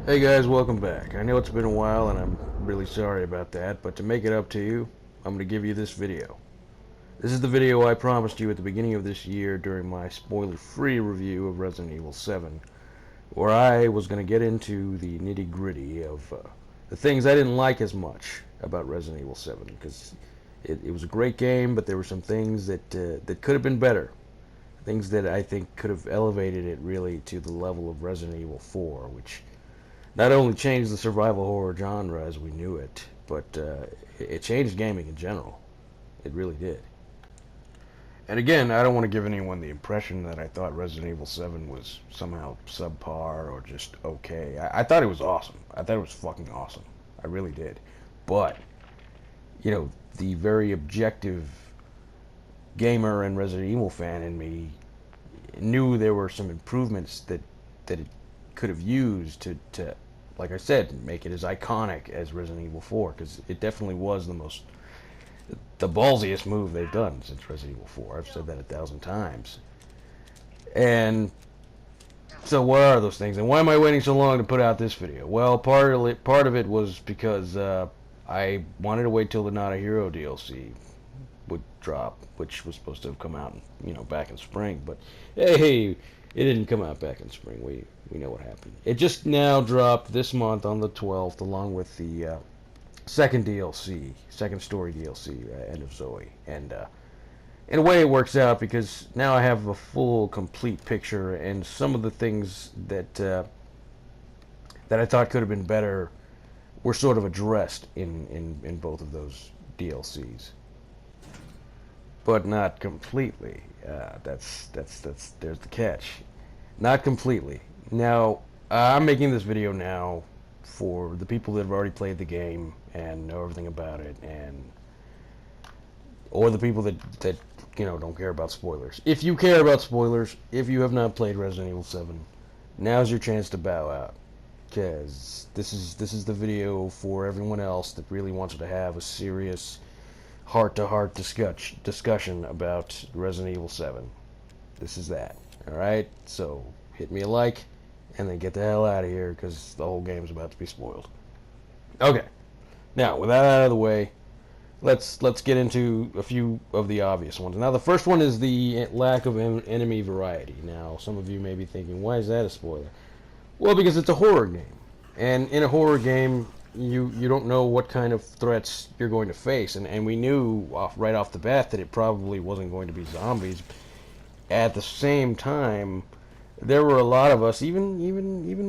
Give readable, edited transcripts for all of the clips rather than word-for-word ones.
Hey guys, welcome back. I know it's been a while and I'm really sorry about that, but to make it up to you, I'm going to give you this video. This is the video I promised you at the beginning of this year during my spoiler-free review of Resident Evil 7, where I was going to get into the nitty-gritty of the things I didn't like as much about Resident Evil 7, because it was a great game, but there were some things that could have been better. Things that I think could have elevated it really to the level of Resident Evil 4, which not only changed the survival horror genre as we knew it, but it changed gaming in general. It really did. And again, I don't want to give anyone the impression that I thought Resident Evil 7 was somehow subpar or just okay. I thought it was awesome. I thought it was fucking awesome. I really did. But, you know, the very objective gamer and Resident Evil fan in me knew there were some improvements that it could have used to like I said, make it as iconic as Resident Evil 4, because it definitely was the ballsiest move they've done since Resident Evil 4. I've said that 1,000 times. And so what are those things? And why am I waiting so long to put out this video? Well, part of it was because I wanted to wait till the Not a Hero DLC would drop, which was supposed to have come out, back in spring. But hey, it didn't come out back in spring. We know what happened. It just now dropped this month on the 12th, along with the second DLC, second story DLC, End of Zoe. And in a way, it works out because now I have a full, complete picture, and some of the things that I thought could have been better were sort of addressed in both of those DLCs, but not completely. There's the catch. Not completely. Now, I'm making this video now for the people that have already played the game and know everything about it, or the people that don't care about spoilers. If you care about spoilers, if you have not played Resident Evil 7, now's your chance to bow out, because this is the video for everyone else that really wants to have a serious heart-to-heart discussion about Resident Evil 7. This is that. Alright? So, hit me a like, and then get the hell out of here, because the whole game's about to be spoiled. Okay. Now, with that out of the way, let's get into a few of the obvious ones. Now, the first one is the lack of enemy variety. Now, some of you may be thinking, why is that a spoiler? Well, because it's a horror game. And in a horror game, you don't know what kind of threats you're going to face. And we knew right off the bat that it probably wasn't going to be zombies. At the same time, there were a lot of us, even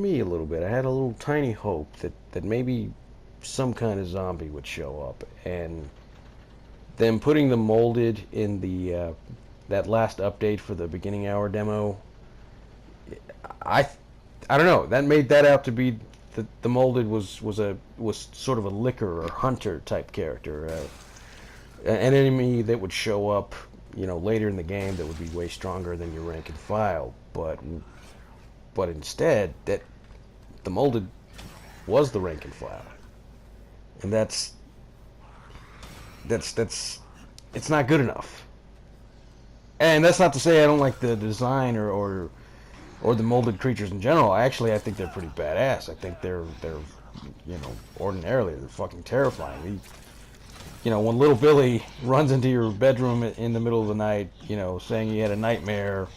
me a little bit. I had a little tiny hope that maybe some kind of zombie would show up. And then putting the molded in the that last update for the beginning hour demo, I don't know. That made that out to be the molded was sort of a licker or hunter type character, an enemy that would show up, later in the game that would be way stronger than your rank and file. But instead, that the molded was the rank and file, and that's it's not good enough. And that's not to say I don't like the design or the molded creatures in general. I think they're pretty badass. I think they're ordinarily they're fucking terrifying. When little Billy runs into your bedroom in the middle of the night, saying he had a nightmare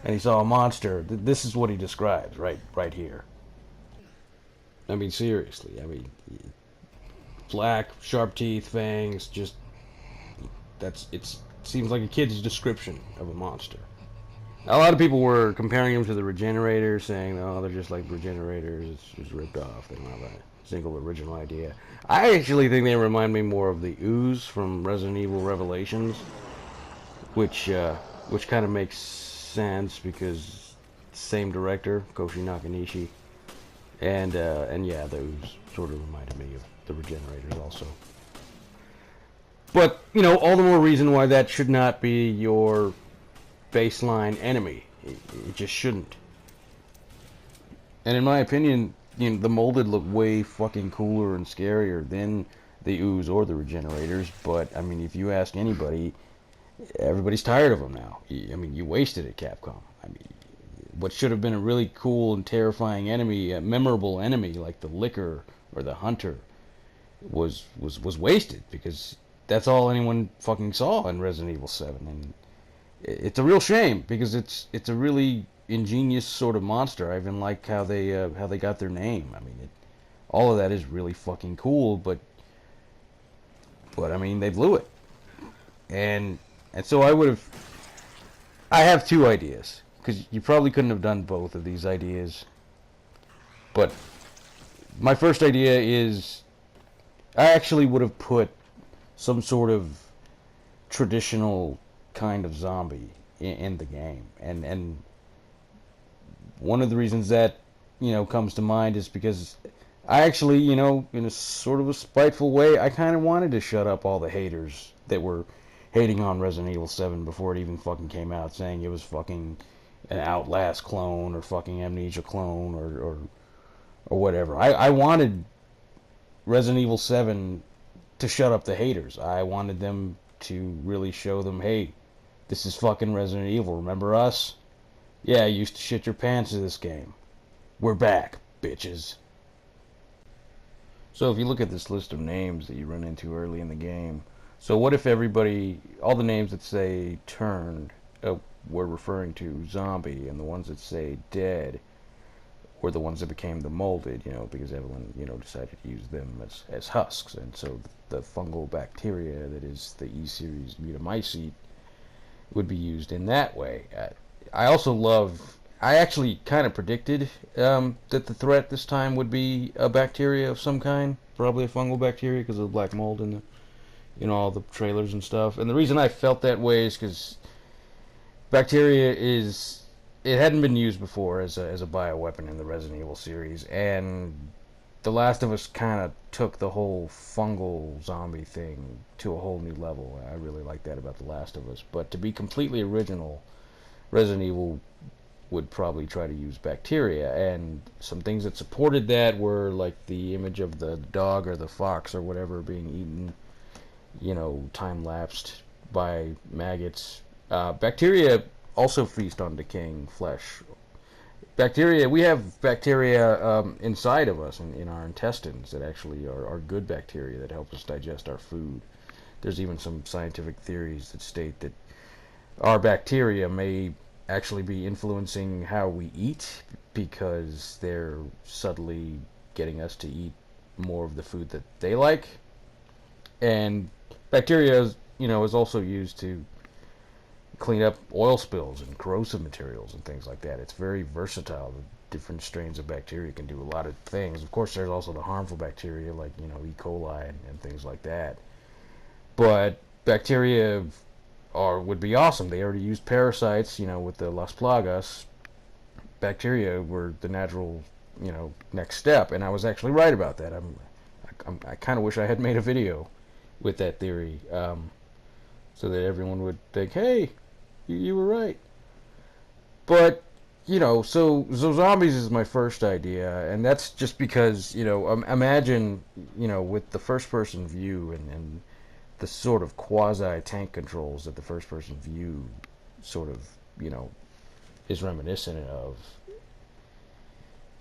and he saw a monster, this is what he describes right here. I mean, seriously. I mean, black, sharp teeth, fangs, just it seems like a kid's description of a monster. A lot of people were comparing them to the Regenerators, saying, oh, they're just like Regenerators, it's ripped off, they don't have a single original idea. I actually think they remind me more of the Ooze from Resident Evil Revelations, which kind of makes sense because same director, Koshi Nakanishi, and yeah, the Ooze sort of reminded me of the Regenerators also. But, all the more reason why that should not be your baseline enemy. It just shouldn't. And in my opinion, the molded look way fucking cooler and scarier than the Ooze or the Regenerators. But I mean, if you ask anybody, everybody's tired of them now. I mean, you wasted it, Capcom. I mean, what should have been a really cool and terrifying enemy, a memorable enemy like the Licker or the Hunter, was wasted because that's all anyone fucking saw in Resident Evil 7, and it's a real shame because it's a really ingenious sort of monster. I even like how they got their name. I mean, all of that is really fucking cool, but I mean they blew it, and so I have two ideas because you probably couldn't have done both of these ideas, but my first idea is I actually would have put some sort of traditional kind of zombie in the game, and one of the reasons that comes to mind is because I actually, in a sort of a spiteful way, I kind of wanted to shut up all the haters that were hating on Resident Evil 7 before it even fucking came out, saying it was fucking an Outlast clone or fucking Amnesia clone or whatever. I wanted Resident Evil 7 to shut up the haters. I wanted them to really show them, hey, this is fucking Resident Evil. Remember us? Yeah, you used to shit your pants in this game. We're back, bitches. So if you look at this list of names that you run into early in the game, so what if everybody, all the names that say turned, were referring to zombie, and the ones that say dead were the ones that became the molded, because Evelyn, decided to use them as husks, and so the fungal bacteria that is the E-series mutamycete would be used in that way. I also love, I actually kind of predicted that the threat this time would be a bacteria of some kind, probably a fungal bacteria because of the black mold in the, all the trailers and stuff. And the reason I felt that way is because bacteria it hadn't been used before as a bioweapon in the Resident Evil series, and The Last of Us kind of took the whole fungal zombie thing to a whole new level. I really like that about The Last of Us. But to be completely original, Resident Evil would probably try to use bacteria, and some things that supported that were like the image of the dog or the fox or whatever being eaten, time-lapsed by maggots. Bacteria also feast on decaying flesh. Bacteria, we have bacteria inside of us in our intestines that actually are good bacteria that help us digest our food. There's even some scientific theories that state that our bacteria may actually be influencing how we eat because they're subtly getting us to eat more of the food that they like. And bacteria is also used to clean up oil spills and corrosive materials and things like that. It's very versatile. The different strains of bacteria can do a lot of things. Of course, there's also the harmful bacteria like E. coli and things like that. But bacteria would be awesome. They already used parasites, with the Las Plagas. Bacteria were the natural, next step, and I was actually right about that. I kind of wish I had made a video with that theory, so that everyone would think, hey, you were right. But so zombies is my first idea, and that's just because imagine with the first person view and the sort of quasi tank controls that the first person view sort of is reminiscent of.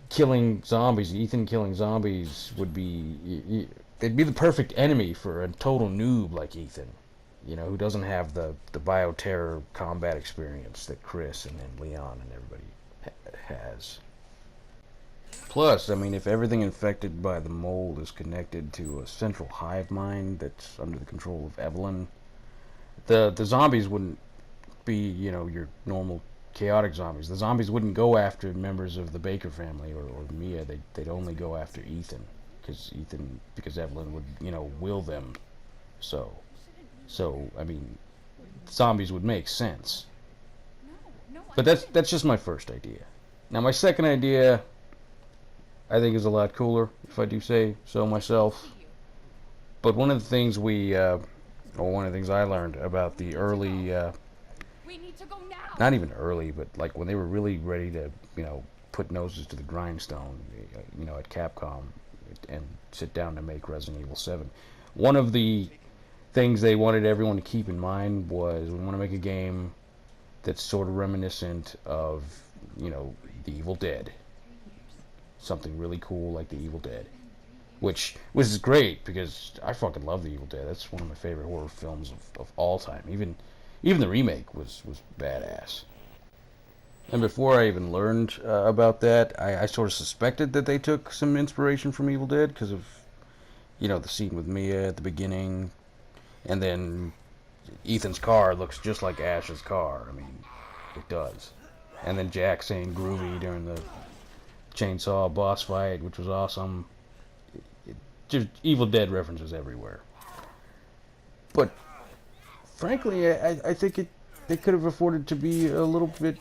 Killing zombies, Ethan killing zombies would be, they'd be the perfect enemy for a total noob like Ethan, who doesn't have the bioterror combat experience that Chris and then Leon and everybody has. Plus, I mean, if everything infected by the mold is connected to a central hive mind that's under the control of Evelyn, the zombies wouldn't be, your normal chaotic zombies. The zombies wouldn't go after members of the Baker family or Mia. They'd only go after Ethan, because Evelyn would, will them. So, I mean, zombies would make sense. But that's just my first idea. Now, my second idea, I think, is a lot cooler, if I do say so myself. But one of the things one of the things I learned about the early, not even early, but like when they were really ready to, put noses to the grindstone, at Capcom and sit down to make Resident Evil 7. One of the things they wanted everyone to keep in mind was we want to make a game that's sort of reminiscent of you know, The Evil Dead. Something really cool like The Evil Dead. Which is great, because I fucking love The Evil Dead. That's one of my favorite horror films of all time. Even the remake was badass. And before I even learned about that, I sort of suspected that they took some inspiration from Evil Dead because of, you know, the scene with Mia at the beginning, and then Ethan's car looks just like Ash's car. I mean, it does. And then Jack saying groovy during the chainsaw boss fight, which was awesome. Just Evil Dead references everywhere. But frankly, I think they could have afforded to be a little bit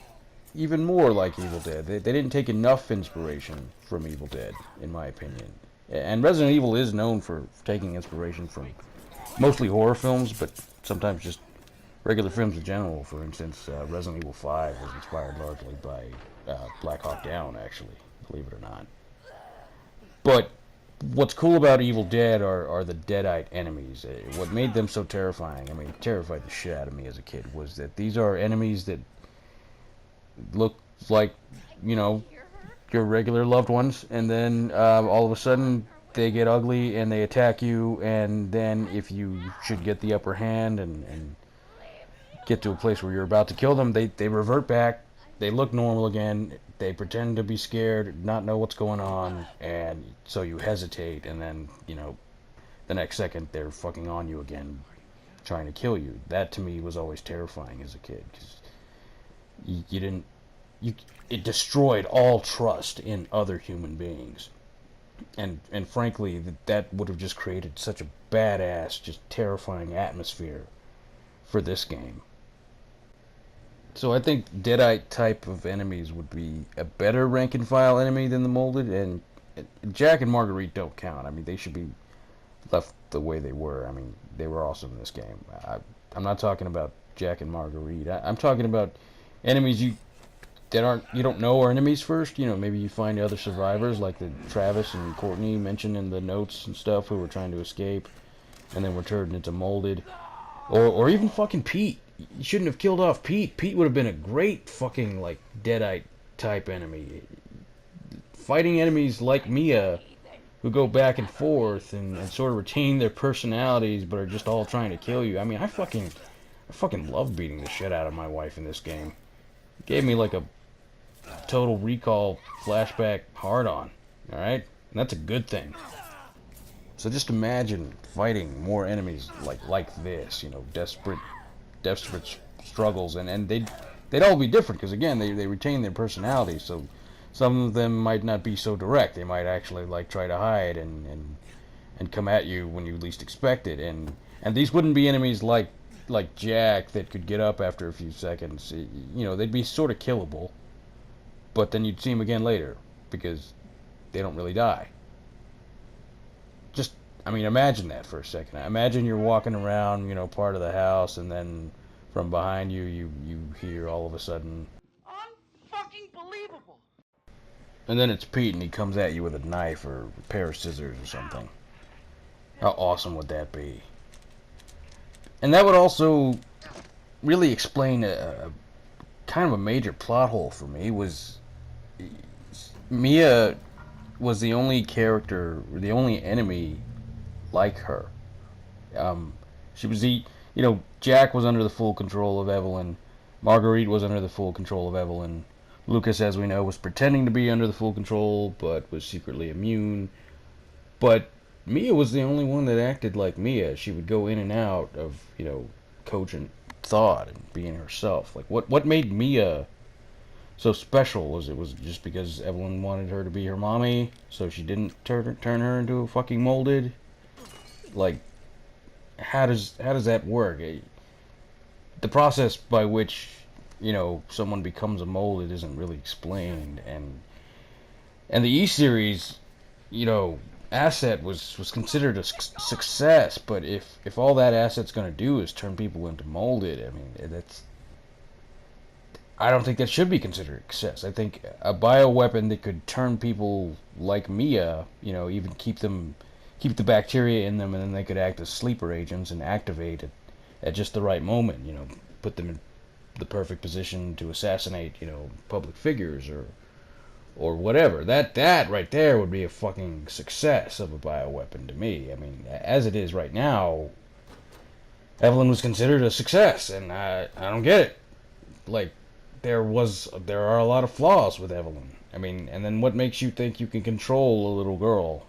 even more like Evil Dead. They didn't take enough inspiration from Evil Dead, in my opinion. And Resident Evil is known for taking inspiration from mostly horror films, but sometimes just regular films in general. For instance, Resident Evil 5 was inspired largely by Black Hawk Down, actually, believe it or not. But what's cool about Evil Dead are the Deadite enemies. What made them so terrifying, I mean, terrified the shit out of me as a kid, was that these are enemies that look like, you know, your regular loved ones, and then all of a sudden they get ugly and they attack you, and then if you should get the upper hand and get to a place where you're about to kill them, they revert back, they look normal again, they pretend to be scared, not know what's going on, and so you hesitate, and then, you know, the next second they're fucking on you again, trying to kill you. That to me was always terrifying as a kid, because it destroyed all trust in other human beings. And frankly, that would have just created such a badass, just terrifying atmosphere for this game. So I think Deadite type of enemies would be a better rank and file enemy than the molded, and Jack and Marguerite don't count. I mean, they should be left the way they were. I mean, they were awesome in this game. I'm not talking about Jack and Marguerite. I'm talking about enemies you don't know are enemies first. You know, maybe you find other survivors like the Travis and Courtney mentioned in the notes and stuff, who were trying to escape and then were turned into molded, or even fucking Pete. You shouldn't have killed off Pete. Pete would have been a great fucking, like, Deadite type enemy. Fighting enemies like Mia, who go back and forth and sort of retain their personalities but are just all trying to kill you. I mean, I fucking love beating the shit out of my wife in this game. It gave me like a Total Recall flashback hard-on, alright? And that's a good thing. So just imagine fighting more enemies like this, you know, desperate struggles, and they'd all be different, because again, they retain their personalities, so some of them might not be so direct. They might actually, like, try to hide and come at you when you least expect it, and these wouldn't be enemies like Jack that could get up after a few seconds. You know, they'd be sort of killable, but then you'd see them again later, because they don't really die. Just, I mean, imagine that for a second. Imagine you're walking around, you know, part of the house, and then from behind you, you hear all of a sudden, "Unfucking believable!" And then it's Pete, and he comes at you with a knife or a pair of scissors or something. How awesome would that be? And that would also really explain a kind of a major plot hole for me. Was Mia was the only character, the only enemy like her. She was Jack was under the full control of Evelyn. Marguerite was under the full control of Evelyn. Lucas, as we know, was pretending to be under the full control, but was secretly immune. But Mia was the only one that acted like Mia. She would go in and out of, you know, cogent thought and being herself. Like, what made Mia so special? Was it just because Evelyn wanted her to be her mommy, so she didn't turn her into a fucking molded? Like, how does that work? The process by which, you know, someone becomes a molded isn't really explained, and the E series, you know, asset was considered a success, but if all that asset's going to do is turn people into molded, I mean, I don't think that should be considered a success. I think a bioweapon that could turn people like Mia, you know, even keep the bacteria in them, and then they could act as sleeper agents and activate at just the right moment, you know, put them the perfect position to assassinate, public figures or whatever. That right there would be a fucking success of a bioweapon to me. I mean, as it is right now, Evelyn was considered a success, and I don't get it. Like, there are a lot of flaws with Evelyn. I mean, and then what makes you think you can control a little girl,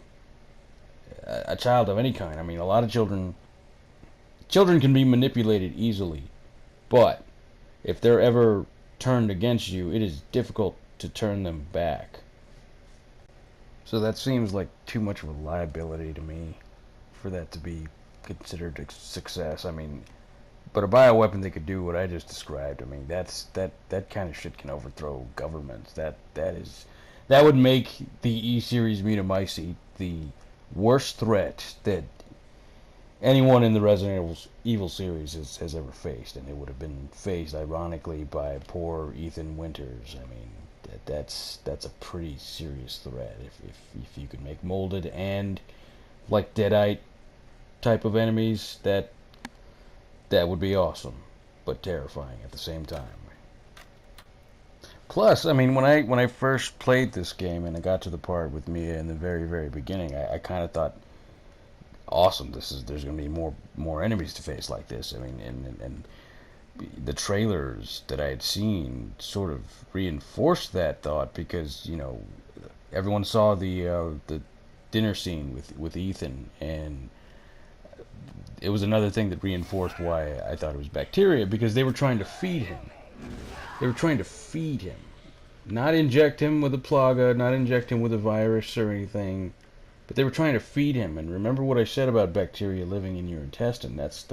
a child of any kind? I mean, a lot of children can be manipulated easily, but if they're ever turned against you, it is difficult to turn them back. So that seems like too much of a liability to me for that to be considered a success. I mean, but a bioweapon that could do what I just described, I mean, that kind of shit can overthrow governments. That would make the E-Series Mutamycete the worst threat that anyone in the Resident Evil series has ever faced, and it would have been faced, ironically, by poor Ethan Winters. I mean, that's a pretty serious threat. If you could make molded and like Deadite type of enemies, that would be awesome, but terrifying at the same time. Plus, I mean, when I first played this game and I got to the part with Mia in the very, very beginning, I kind of thought, awesome, there's going to be more enemies to face like this. I mean, and the trailers that I had seen sort of reinforced that thought, because everyone saw the dinner scene with Ethan, and it was another thing that reinforced why I thought it was bacteria, because they were trying to feed him. They were trying to feed him, not inject him with a plaga, not inject him with a virus or anything. But they were trying to feed him. And remember what I said about bacteria living in your intestine. That's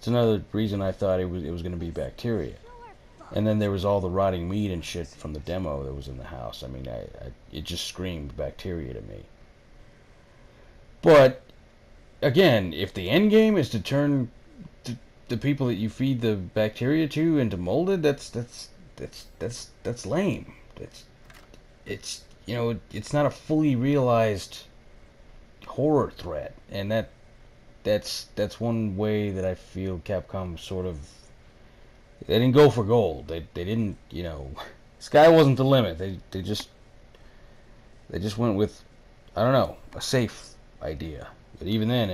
another reason I thought it was going to be bacteria. And then there was all the rotting meat and shit from the demo that was in the house. I mean, it just screamed bacteria to me. But again, if the end game is to turn the people that you feed the bacteria to into molded, that's lame. It's not a fully realized horror threat, and that's one way that I feel Capcom sort of, they didn't go for gold. They didn't, sky wasn't the limit. They just went with, I don't know, a safe idea. But even then,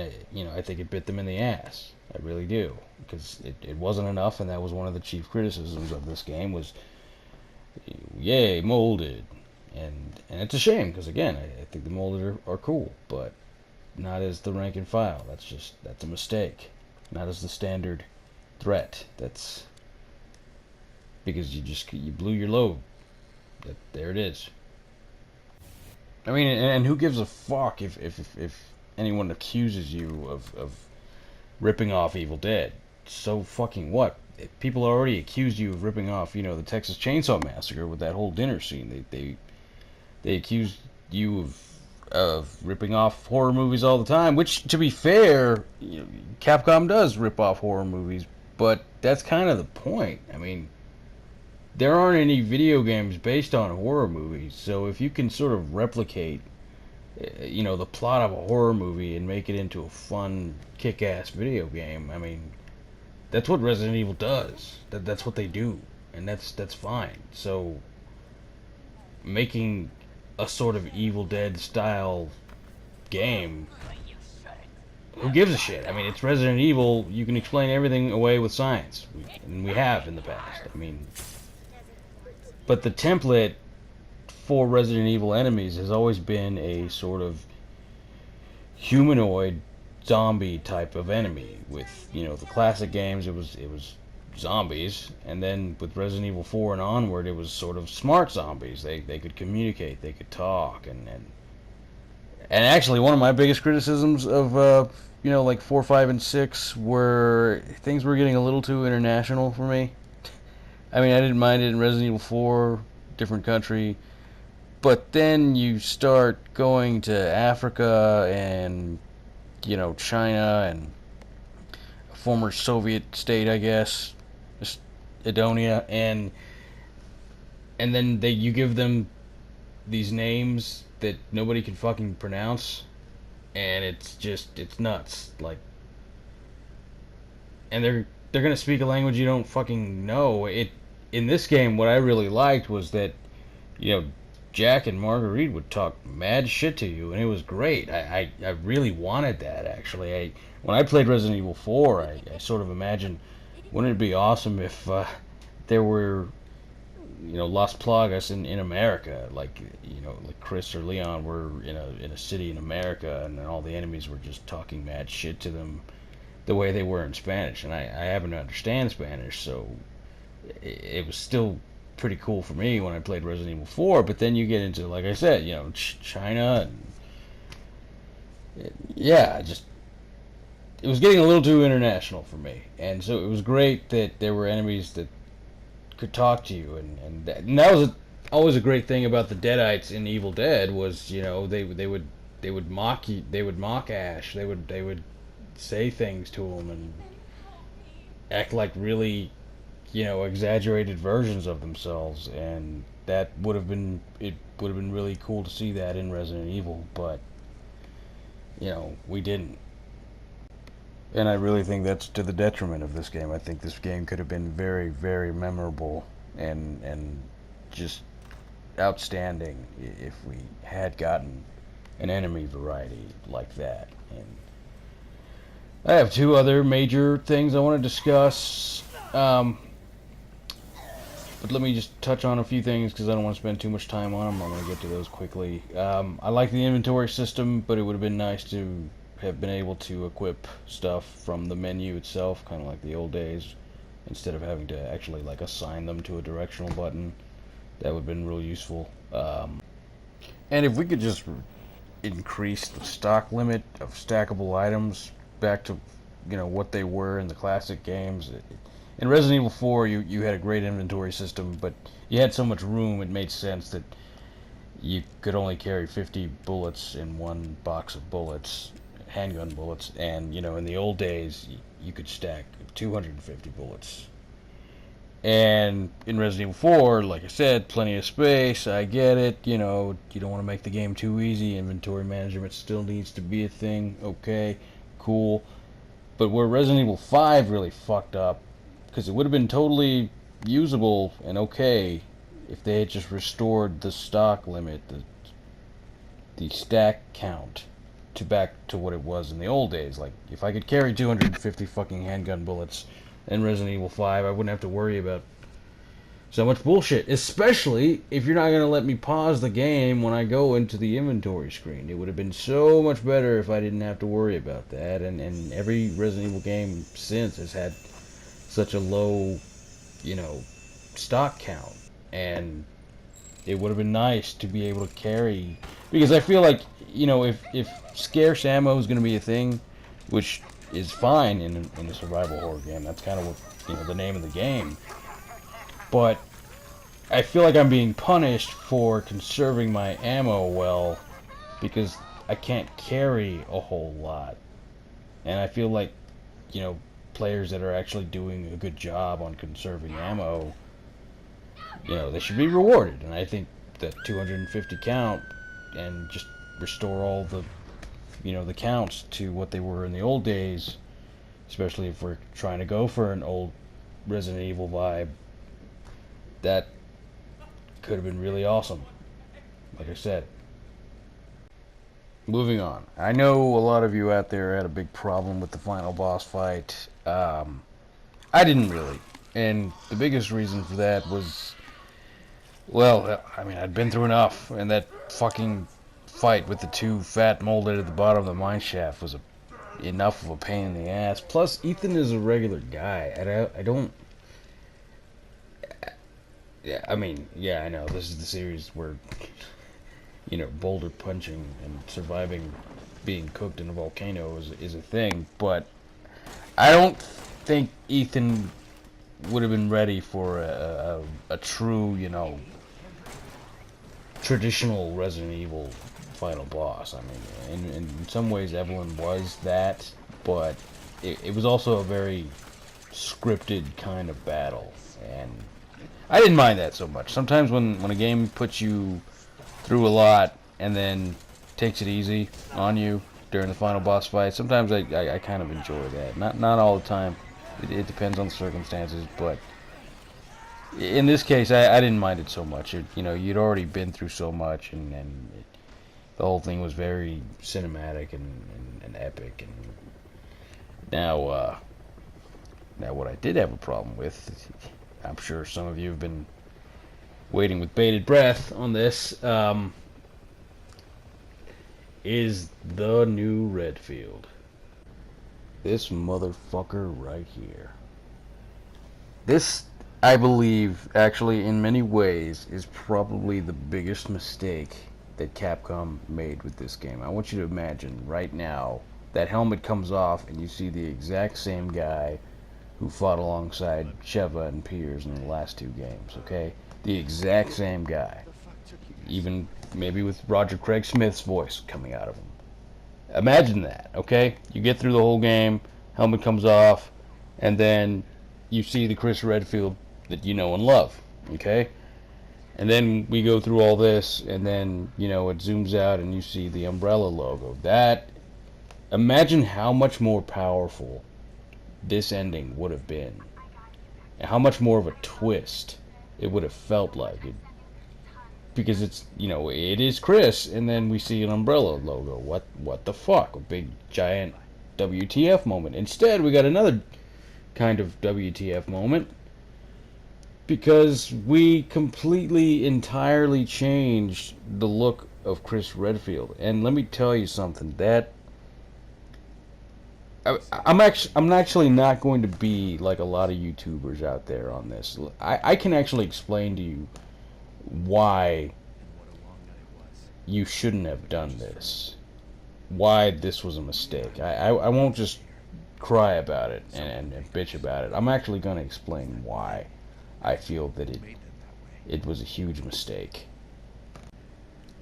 I think it bit them in the ass. I really do, because it wasn't enough, and that was one of the chief criticisms of this game was, yay, molded. And it's a shame, because again, I think the molded are cool, but not as the rank and file. That's a mistake. Not as the standard threat. That's because you blew your load. There it is. I mean, and who gives a fuck if anyone accuses you of ripping off Evil Dead? So fucking what? People already accused you of ripping off, the Texas Chainsaw Massacre with that whole dinner scene. They accused you of ripping off horror movies all the time, which, to be fair, Capcom does rip off horror movies, but that's kind of the point. I mean, there aren't any video games based on horror movies, so if you can sort of replicate, the plot of a horror movie and make it into a fun, kick-ass video game, I mean, that's what Resident Evil does. That's what they do, and that's fine. So, making a sort of Evil Dead style game, who gives a shit? I mean, it's Resident Evil. You can explain everything away with science, and we have in the past. I mean, but the template for Resident Evil enemies has always been a sort of humanoid zombie type of enemy. With the classic games, it was zombies, and then with Resident Evil 4 and onward, it was sort of smart zombies. They could communicate, they could talk, and actually one of my biggest criticisms of like 4, 5, and 6 were things were getting a little too international for me. I mean, I didn't mind it in Resident Evil 4, different country, but then you start going to Africa and China and a former Soviet state, I guess, Edonia, and then you give them these names that nobody can fucking pronounce, and it's nuts. Like, and they're gonna speak a language you don't fucking know. In this game, what I really liked was that, you know, Jack and Marguerite would talk mad shit to you, and it was great. I really wanted that, actually. When I played Resident Evil 4, I sort of imagined, wouldn't it be awesome if there were, Las Plagas in America, like, like Chris or Leon were in a city in America, and all the enemies were just talking mad shit to them the way they were in Spanish. And I happen to understand Spanish, so it was still pretty cool for me when I played Resident Evil 4. But then you get into, like I said, China, and yeah, just it was getting a little too international for me. And so it was great that there were enemies that could talk to you, and that was always a great thing about the Deadites in Evil Dead was, they would mock you, they would mock Ash, they would say things to him and act like really, exaggerated versions of themselves, and that would have been really cool to see that in Resident Evil, but we didn't. And I really think that's to the detriment of this game. I think this game could have been very, very memorable and just outstanding if we had gotten an enemy variety like that. And I have two other major things I want to discuss. But let me just touch on a few things because I don't want to spend too much time on them. I'm going to get to those quickly. I like the inventory system, but it would have been nice to have been able to equip stuff from the menu itself, kind of like the old days, instead of having to actually like assign them to a directional button. That would have been real useful. And if we could just increase the stock limit of stackable items back to what they were in the classic games. In Resident Evil 4, you had a great inventory system, but you had so much room it made sense that you could only carry 50 bullets in one box of bullets, handgun bullets, and in the old days you could stack 250 bullets. And in Resident Evil 4, like I said, plenty of space, I get it, you don't want to make the game too easy, inventory management still needs to be a thing, okay, cool. But where Resident Evil 5 really fucked up, because it would have been totally usable and okay if they had just restored the stock limit, the stack count, to back to what it was in the old days. Like, if I could carry 250 fucking handgun bullets in Resident Evil 5, I wouldn't have to worry about so much bullshit, especially if you're not going to let me pause the game when I go into the inventory screen. It would have been so much better if I didn't have to worry about that, and every Resident Evil game since has had such a low, stock count, and it would have been nice to be able to carry, because I feel like, if scarce ammo is going to be a thing, which is fine in a survival horror game, that's kind of what, the name of the game, but I feel like I'm being punished for conserving my ammo well, because I can't carry a whole lot, and I feel like, players that are actually doing a good job on conserving ammo, they should be rewarded. And I think that 250 count and just restore all the, the counts to what they were in the old days, especially if we're trying to go for an old Resident Evil vibe, that could have been really awesome. Like I said. Moving on. I know a lot of you out there had a big problem with the final boss fight. I didn't really. And the biggest reason for that was, well, I mean, I'd been through enough, and that fucking fight with the two fat molded at the bottom of the mine shaft was enough of a pain in the ass. Plus, Ethan is a regular guy. I don't... Yeah, I mean, yeah, I know, this is the series where, boulder punching and surviving being cooked in a volcano is a thing, but I don't think Ethan would have been ready for a true, traditional Resident Evil final boss. I mean, in some ways Evelyn was that, but it was also a very scripted kind of battle, and I didn't mind that so much. Sometimes when a game puts you through a lot and then takes it easy on you during the final boss fight, sometimes I kind of enjoy that. Not all the time. It depends on the circumstances, but in this case, I didn't mind it so much. You know, you'd already been through so much, and the whole thing was very cinematic and epic. And now, now what I did have a problem with, I'm sure some of you have been waiting with bated breath on this, is the new Redfield. This motherfucker right here. This, I believe, actually, in many ways, is probably the biggest mistake that Capcom made with this game. I want you to imagine, right now, that helmet comes off and you see the exact same guy who fought alongside Sheva and Piers in the last two games, okay? The exact same guy. Even maybe with Roger Craig Smith's voice coming out of him. Imagine that, okay? You get through the whole game, helmet comes off, and then you see the Chris Redfield that you know and love, okay? And then we go through all this, and then, you know, it zooms out and you see the Umbrella logo. That, imagine how much more powerful this ending would have been. And how much more of a twist it would have felt like. Because it's, you know, it is Chris, and then we see an Umbrella logo. What the fuck? A big, giant WTF moment. Instead, we got another kind of WTF moment. Because we completely, entirely changed the look of Chris Redfield. And let me tell you something, that I'm actually not going to be like a lot of YouTubers out there on this. I can actually explain to you why you shouldn't have done this. Why this was a mistake. I won't just cry about it and bitch about it. I'm actually going to explain why I feel that it was a huge mistake.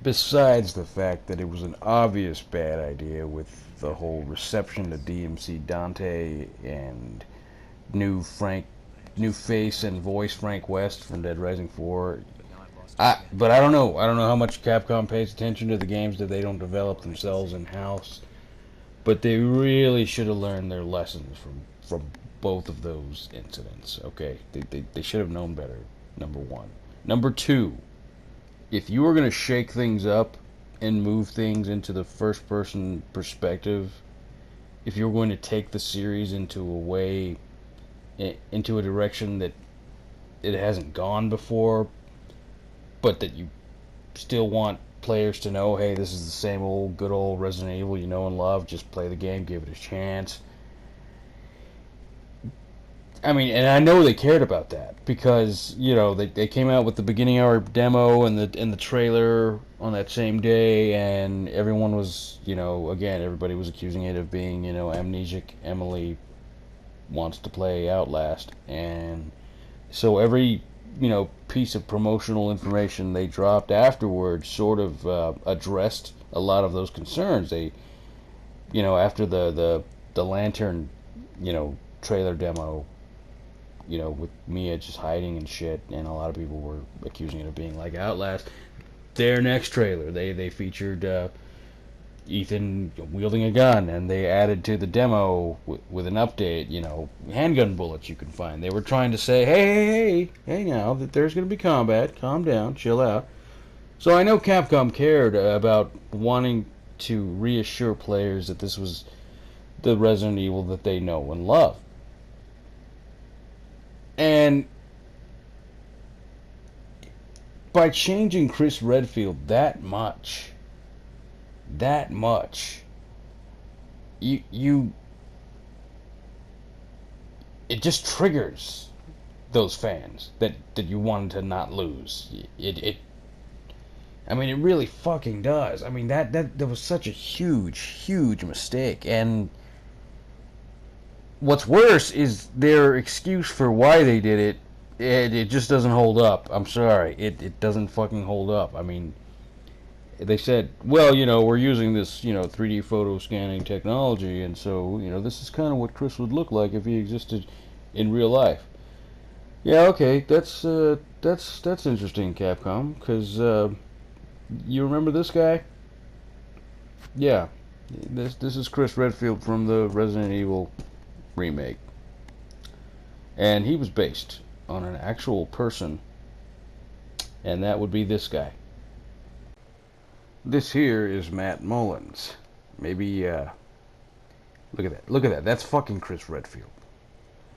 Besides the fact that it was an obvious bad idea with the whole reception to DMC Dante and new face and voice Frank West from Dead Rising 4. But I don't know. I don't know how much Capcom pays attention to the games that they don't develop themselves in-house. But they really should have learned their lessons from both of those incidents. Okay, they should have known better, number one. Number two, if you were going to shake things up and move things into the first-person perspective, if you were going to take the series into a direction that it hasn't gone before, but that you still want players to know, hey, this is the same old, good old Resident Evil you know and love, just play the game, give it a chance. I mean, and I know they cared about that, because, you know, they came out with the beginning hour demo and the trailer on that same day, and everyone was, you know, again, everybody was accusing it of being, you know, amnesic Emily wants to play Outlast, and so every, you know, piece of promotional information they dropped afterwards sort of addressed a lot of those concerns. They, you know, after the Lantern, you know, trailer demo, you know, with Mia just hiding and shit, and a lot of people were accusing it of being like Outlast. Their next trailer, they featured Ethan wielding a gun, and they added to the demo with an update, you know, handgun bullets you can find. They were trying to say, hey now, that there's going to be combat, calm down, chill out. So I know Capcom cared about wanting to reassure players that this was the Resident Evil that they know and love. And by changing Chris Redfield that much, you it just triggers those fans that you wanted to not lose. I mean, it really fucking does. I mean, that was such a huge mistake. And what's worse is their excuse for why they did it. It just doesn't hold up. I'm sorry. It doesn't fucking hold up. I mean, they said, well, you know, we're using this, you know, 3D photo scanning technology, and so, you know, this is kind of what Chris would look like if he existed in real life. Yeah, okay, that's interesting, Capcom, because you remember this guy? Yeah, this is Chris Redfield from the Resident Evil remake. And he was based on an actual person, and that would be this guy. This here is Matt Mullins. Maybe, look at that. Look at that. That's fucking Chris Redfield.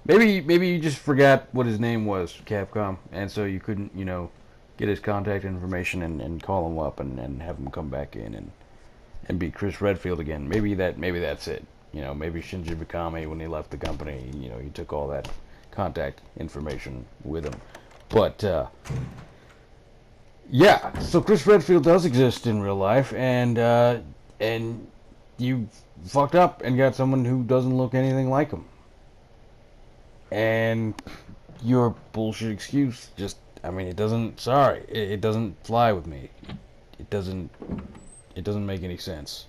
Maybe you just forgot what his name was, Capcom, and so you couldn't, get his contact information and call him up and have him come back in and be Chris Redfield again. Maybe that's it. Maybe Shinji Mikami, when he left the company, he took all that contact information with him. But yeah, so Chris Redfield does exist in real life, and you fucked up and got someone who doesn't look anything like him. And your bullshit excuse it doesn't, sorry, it doesn't fly with me. It doesn't make any sense.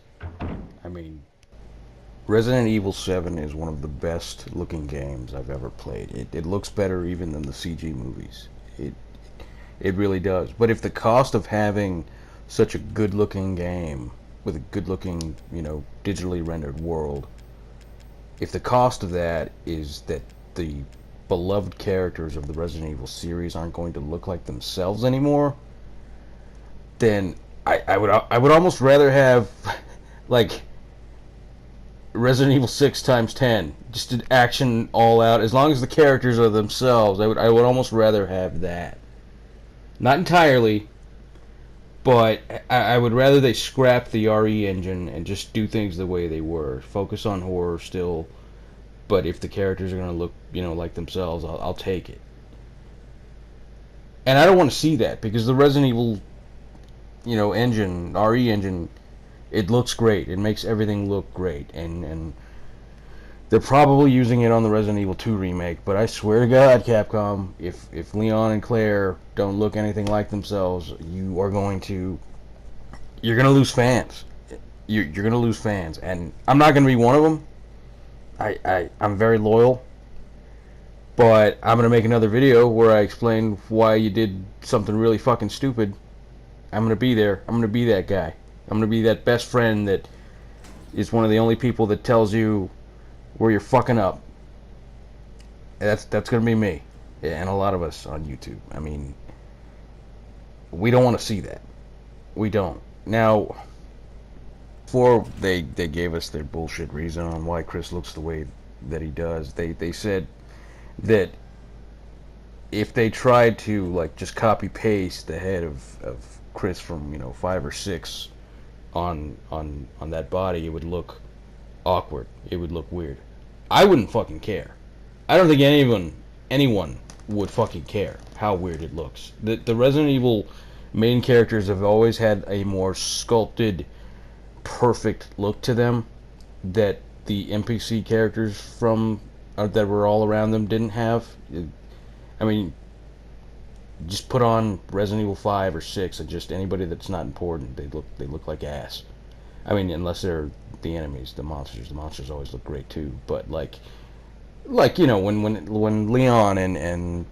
Resident Evil 7 is one of the best looking games I've ever played. It looks better even than the CG movies. It really does. But if the cost of having such a good looking game with a good looking, digitally rendered world, if the cost of that is that the beloved characters of the Resident Evil series aren't going to look like themselves anymore, then I would almost rather have like Resident Evil 6 times 10, just an action all out. As long as the characters are themselves, I would almost rather have that. Not entirely, but I would rather they scrap the RE engine and just do things the way they were. Focus on horror still, but if the characters are going to look, like themselves, I'll take it. And I don't want to see that, because the Resident Evil, engine, RE engine, it looks great. It makes everything look great. And they're probably using it on the Resident Evil 2 remake, but I swear to God, Capcom, if Leon and Claire don't look anything like themselves, you're going to lose fans. You're going to lose fans. And I'm not going to be one of them. I'm very loyal, but I'm going to make another video where I explain why you did something really fucking stupid. I'm going to be there. I'm going to be that guy. I'm going to be that best friend that is one of the only people that tells you where you're fucking up. That's going to be me, and a lot of us on YouTube. We don't want to see that. We don't. Now, before they gave us their bullshit reason on why Chris looks the way that he does, they said that if they tried to just copy paste the head of Chris from 5 or 6 on that body, it would look awkward. It would look weird. I wouldn't fucking care. I don't think anyone would fucking care how weird it looks. The Resident Evil main characters have always had a more sculpted, perfect look to them that the NPC characters that were all around them didn't have. Just put on Resident Evil 5 or 6 and just anybody that's not important, they look like ass. Unless they're the enemies, the monsters. The monsters always look great too. But when Leon and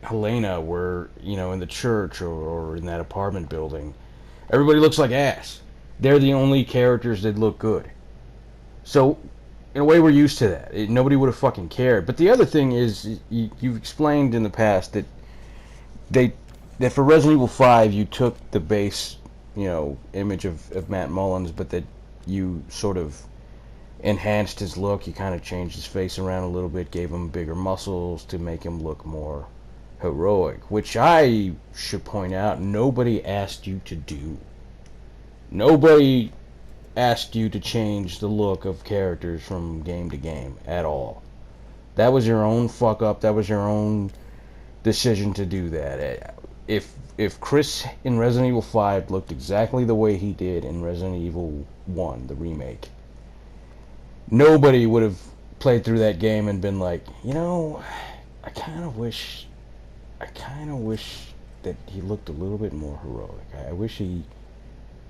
Helena were in the church or in that apartment building, everybody looks like ass. They're the only characters that look good. So in a way, we're used to that. Nobody would have fucking cared. But the other thing is, you've explained in the past that for Resident Evil 5, you took the base, image of Matt Mullins, but that you sort of enhanced his look. You kind of changed his face around a little bit, gave him bigger muscles to make him look more heroic, which I should point out, nobody asked you to do. Nobody asked you to change the look of characters from game to game at all. That was your own fuck up. That was your own decision to do that. If Chris in Resident Evil 5 looked exactly the way he did in Resident Evil 1, the remake, nobody would have played through that game and been like, I kind of wish that he looked a little bit more heroic. I wish he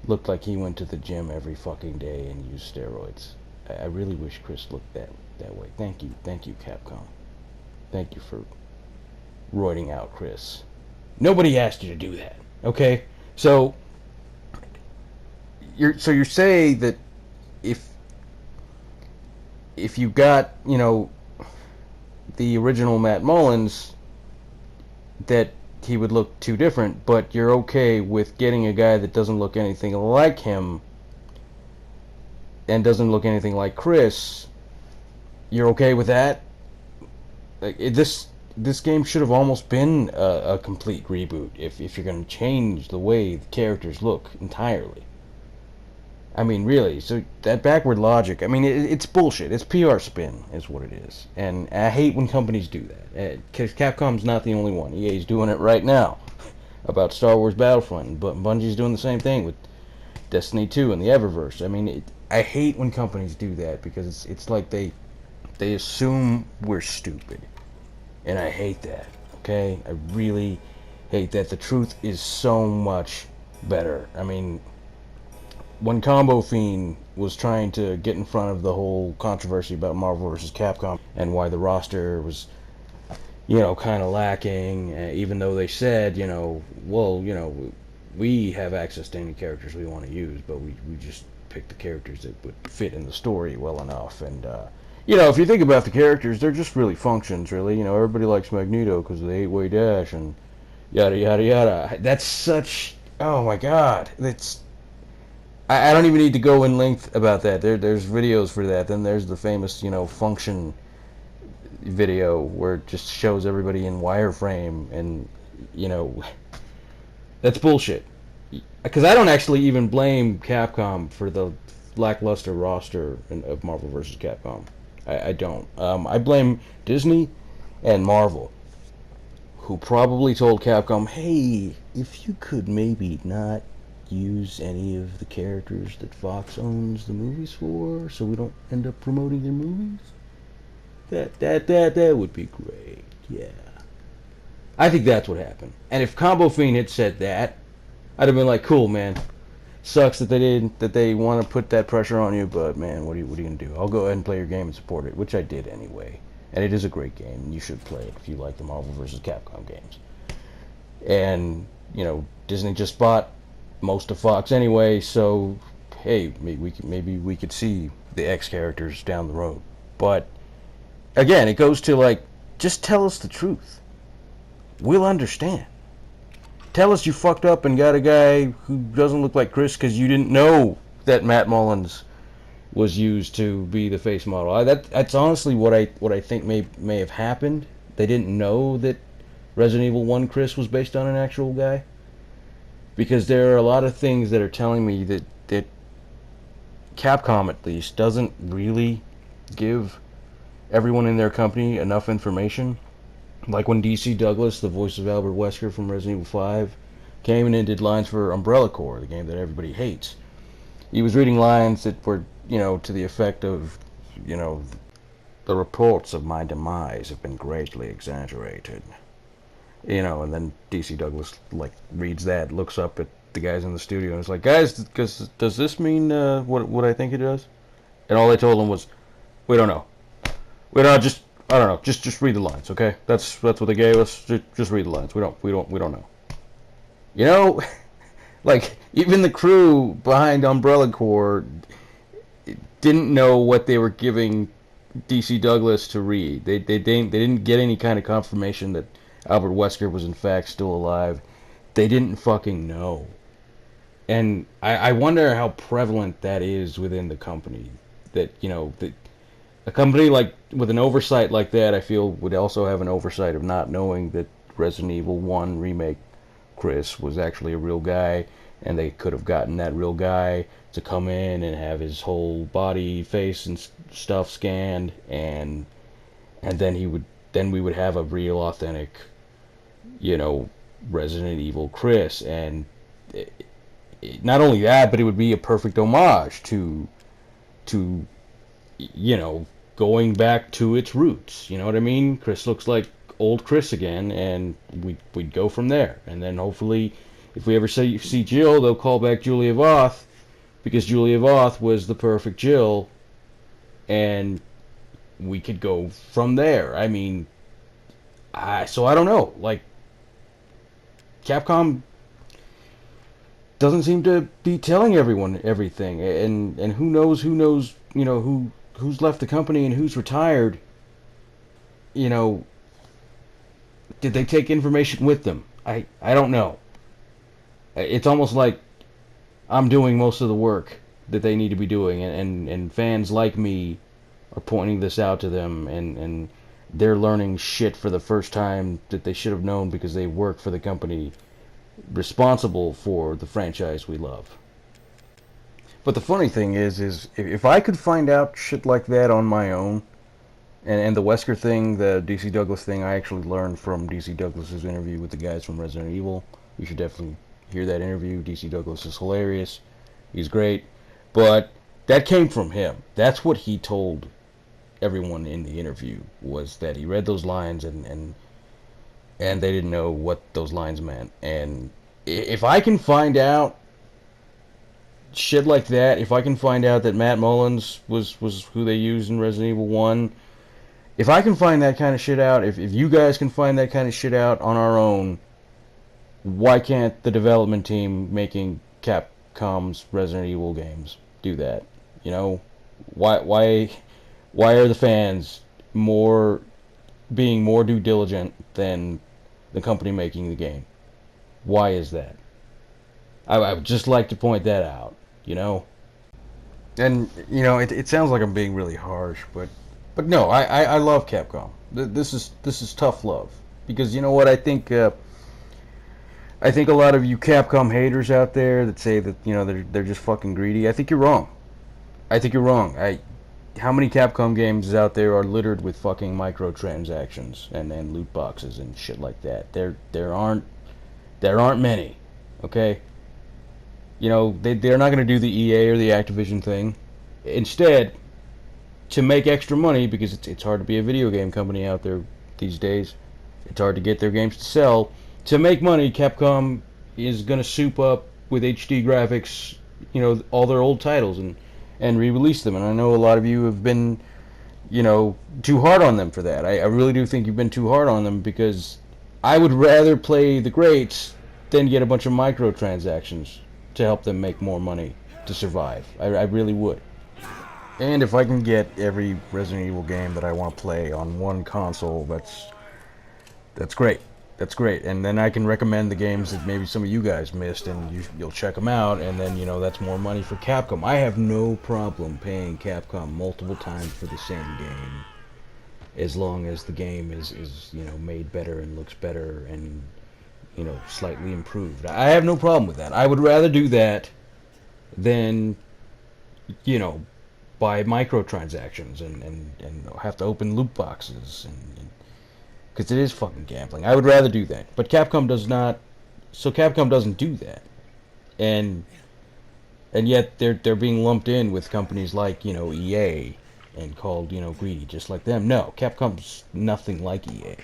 looked like he went to the gym every fucking day and used steroids. I really wish Chris looked that way. Thank you, Capcom. Thank you for roiding out Chris. Nobody asked you to do that, okay? So you're saying that if if you got, the original Matt Mullins, that he would look too different, but you're okay with getting a guy that doesn't look anything like him and doesn't look anything like Chris. You're okay with that? Like, this game should have almost been a complete reboot if you're going to change the way the characters look entirely. I mean, really, so that backward logic, I mean, it's bullshit. It's PR spin, is what it is. And I hate when companies do that. Because Capcom's not the only one. EA's doing it right now about Star Wars Battlefront. But Bungie's doing the same thing with Destiny 2 and the Eververse. I mean, I hate when companies do that because it's like they assume we're stupid. And I hate that, okay? I really hate that. The truth is so much better. I mean, when Combo Fiend was trying to get in front of the whole controversy about Marvel vs. Capcom and why the roster was, kind of lacking, even though they said, we have access to any characters we want to use, but we just pick the characters that would fit in the story well enough. And, if you think about the characters, they're just really functions, really. Everybody likes Magneto because of the 8-way dash and yada, yada, yada. That's such... Oh, my God. I don't even need to go in length about that. There's videos for that. Then there's the famous, function video where it just shows everybody in wireframe, and, that's bullshit. Because I don't actually even blame Capcom for the lackluster roster of Marvel vs. Capcom. I don't. I blame Disney and Marvel, who probably told Capcom, hey, if you could maybe not use any of the characters that Fox owns the movies for, so we don't end up promoting their movies. That would be great. Yeah, I think that's what happened. And if Combo Fiend had said that, I'd have been like, cool, man. Sucks that they want to put that pressure on you, but man, what are you gonna do? I'll go ahead and play your game and support it, which I did anyway. And it is a great game, and you should play it if you like the Marvel vs. Capcom games. And Disney just bought most of Fox anyway, so hey, maybe we could see the X characters down the road. But again, it goes to like, just tell us the truth. We'll understand. Tell us you fucked up and got a guy who doesn't look like Chris because you didn't know that Matt Mullins was used to be the face model. That's honestly what I think may have happened. They didn't know that Resident Evil 1 Chris was based on an actual guy. Because there are a lot of things that are telling me that Capcom, at least, doesn't really give everyone in their company enough information. Like when DC Douglas, the voice of Albert Wesker from Resident Evil 5, came in and did lines for Umbrella Corps, the game that everybody hates. He was reading lines that were, to the effect of, the reports of my demise have been greatly exaggerated. And then DC Douglas, reads that, looks up at the guys in the studio, and is like, guys, does this mean what I think it does? And all they told him was, we don't know. I don't know. Just read the lines, okay? That's what they gave us. Just read the lines. We don't know. Even the crew behind Umbrella Corps didn't know what they were giving DC Douglas to read. They didn't get any kind of confirmation that Albert Wesker was in fact still alive. They didn't fucking know. And I wonder how prevalent that is within the company. That, that a company with an oversight like that, I feel, would also have an oversight of not knowing that Resident Evil 1 Remake Chris was actually a real guy, and they could have gotten that real guy to come in and have his whole body, face, and stuff scanned, and then we would have a real authentic, Resident Evil Chris. And not only that, but it would be a perfect homage to going back to its roots. You know what I mean? Chris looks like old Chris again, and we'd go from there. And then hopefully, if we ever see Jill, they'll call back Julia Voth, because Julia Voth was the perfect Jill, and we could go from there. I mean, so I don't know. Capcom doesn't seem to be telling everyone everything, and who knows, who who's left the company and who's retired, you know, did they take information with them? I don't know. It's almost like I'm doing most of the work that they need to be doing, and fans like me are pointing this out to them, and they're learning shit for the first time that they should have known because they work for the company responsible for the franchise we love. But the funny thing is if I could find out shit like that on my own, and the Wesker thing, the DC Douglas thing, I actually learned from DC Douglas's interview with the guys from Resident Evil. You should definitely hear that interview. DC Douglas is hilarious. He's great. But that came from him. That's what he told everyone in the interview, was that he read those lines and they didn't know what those lines meant. And if I can find out shit like that, if I can find out that Matt Mullins was who they used in Resident Evil 1, if I can find that kind of shit out, if you guys can find that kind of shit out on our own, why can't the development team making Capcom's Resident Evil games do that? You know, why are the fans being more due diligent than the company making the game? Why is that? I would just like to point that out, you know? And, you know, it sounds like I'm being really harsh, but no, I love Capcom. This is tough love. Because, you know what, I think a lot of you Capcom haters out there that say that, you know, they're just fucking greedy, I think you're wrong. How many Capcom games out there are littered with fucking microtransactions and loot boxes and shit like that? There aren't many, okay? You know, they're not going to do the EA or the Activision thing. Instead, to make extra money, because it's hard to be a video game company out there these days, it's hard to get their games to sell. To make money, Capcom is going to soup up with HD graphics, you know, all their old titles and re-release them. And I know a lot of you have been, you know, too hard on them for that. I really do think you've been too hard on them, because I would rather play the greats than get a bunch of microtransactions to help them make more money to survive. I really would. And if I can get every Resident Evil game that I want to play on one console, that's great. That's great. And then I can recommend the games that maybe some of you guys missed, and you'll check them out, and then, you know, that's more money for Capcom. I have no problem paying Capcom multiple times for the same game, as long as the game is you know, made better and looks better and, you know, slightly improved. I have no problem with that. I would rather do that than, you know, buy microtransactions and have to open loot boxes, and because it is fucking gambling. I would rather do that. But Capcom does not, so Capcom doesn't do that. And yet they're being lumped in with companies like, you know, EA, and called, you know, greedy, just like them. No, Capcom's nothing like EA.